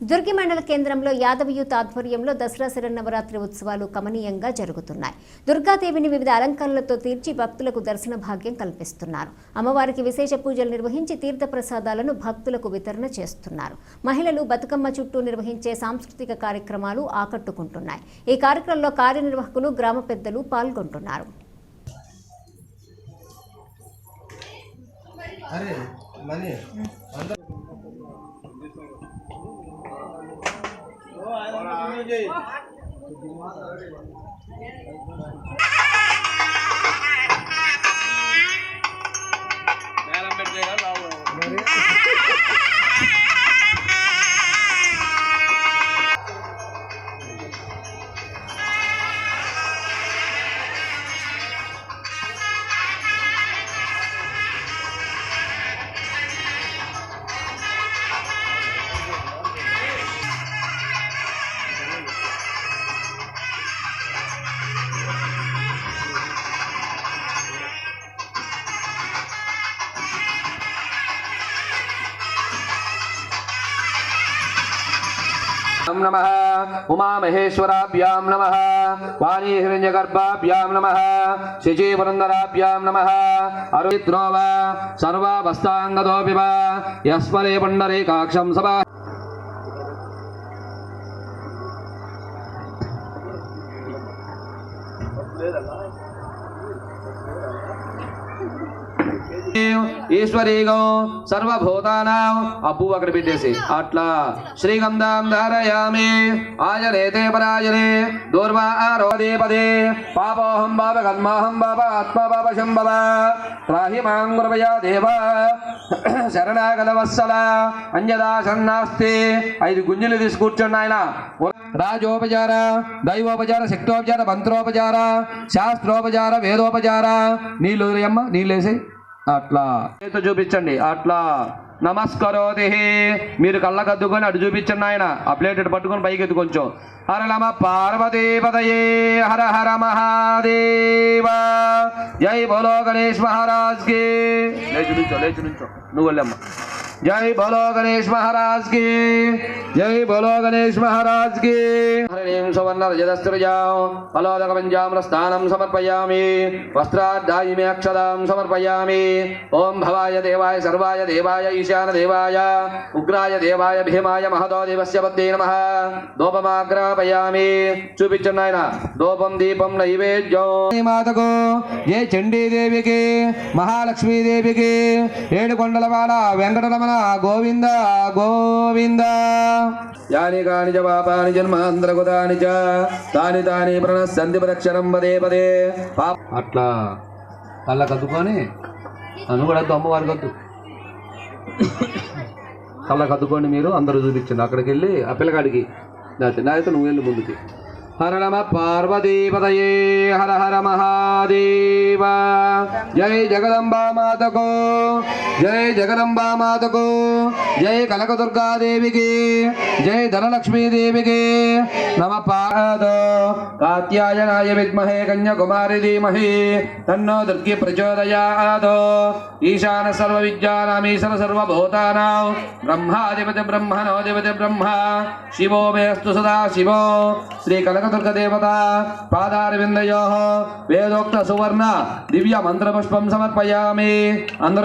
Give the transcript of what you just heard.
దుర్గి మండల కేంద్రంలో యాదవ యూత్ ఆధ్వర్యంలో దసరా శరన్నవరాత్రి ఉత్సవాలు కమనీయంగా జరుగుతున్నాయి. దుర్గాదేవిని వివిధ అలంకరణలతో తీర్చి భక్తులకు దర్శన భాగ్యం కల్పిస్తున్నారు. అమ్మవారికి విశేష పూజలు నిర్వహించి తీర్థ ప్రసాదాలను భక్తులకు వితరణ చేస్తున్నారు. మహిళలు బతుకమ్మ చుట్టూ నిర్వహించే సాంస్కృతిక కార్యక్రమాలు ఆకట్టుకుంటున్నాయి. ఈ కార్యక్రమంలో కార్యనిర్వాహకులు, గ్రామ పెద్దలు పాల్గొంటున్నారు. नमः उमा महेश्वराभ्यां नमः वाणी हिरण्यगर्भाभ्यां नमः शिची पुरन्दराभ्यां नमः अरुद्रोव सर्वावस्थाङ्गतोऽपि वा यस्मरे पुण्डरीकाक्षं सभा ఈశ్వరీగం సర్వభూతానాం అబ్బు అక్కడ పెట్టేసి అట్లా శ్రీగంధాం ధారయామి ఆజనేతే పరాజనే దూర్వా ఆరోదేపదే పాపోహం బాబ కర్మాహం బాబ ఆత్మ బాబ శంభవ రాహి మాం కృపయా దేవ శరణాగత వత్సల అంజదా శరణాస్తి 5 గుంజలు తీసి కూర్చోండి ఆయన. రాజోపచార, దైవోపచార, శక్తోపచార, మంత్రోపచార, శాస్త్రోపచార, వేదోపచార. నీళ్ళు అమ్మ నీళ్ళేసి అట్లా చూపించండి. అట్లా నమస్కరోతి మీరు కళ్ళకద్దుకొని అటు చూపించండి ఆయన. ఆ ప్లేట్ ఇటు పట్టుకొని పైకి ఎత్తు కొంచెం. హర నమ పార్వతీపతయే హర హర మహాదేవ జై బోలో గణేష్ మహారాజ్ కి. లేచి నుంచో నువ్వు వెళ్ళమ్మ. जय बोलो गणेश महाराज की, जय बोलो गणेश महाराज की. हरिं सुवर्ण रजतस्त्रजां फलोदकपञ्चामृतस्नानं समर्पयामि. वस्त्राद्धायिमे अक्षतां समर्पयामि. ओं भवाय देवाय सर्वाय देवाय ईशान देवाय उग्राय देवाय भीमाय महतो देवस्य पत्नी नमः. धूपमाग्रापयामि. చూపించండి ఆయన. ధూపం దీపం నైవేద్యం మాతకు జయ చండీ దేవికి, మహాలక్ష్మీ దేవికి, ఏడుకొండలవాడ వెంకటరమణ గోవింద గోవింద. యాని కాని చ పాపాని జన్మాంతరకృతాని చ తాని తాని ప్రణశ్యంతి ప్రదక్షిణం పదే పదే. అట్లా కళ్ళ కద్దుకొని నువ్వు కూడా అమ్మవారికి వద్దు కళ్ళ కద్దుకోండి. మీరు అందరూ చూపించండి. అక్కడికి వెళ్ళి ఆ పిల్లగాడికి నాయతో నువ్వు వెళ్ళి ముందుకి. హర నమ పార్వతీపతయే హర హర మహాదేవ జై జగదంబా మాతకు, జై జగదంబా మాతకు, జై కనకదుర్గాదేవికి, జై ధనలక్ష్మీదేవికి. నమ పాదో కాత్యాయనాయ విద్మహే కన్యాకుమారి ధీమహి తన్నో దుర్గి ప్రచోదయాత్. ఈశాన సర్వ విద్యానామీశ్వర సర్వభూతానాం బ్రహ్మాధిపతి బ్రహ్మణోధిపతి బ్రహ్మ శివో మేస్తు సదా శివో. శ్రీ కనకదుర్గదేవత పాదారవిందయోః వేదోక్త సువర్ణ దివ్య మంత్రపుష్పం సమర్పయామి. అందరూ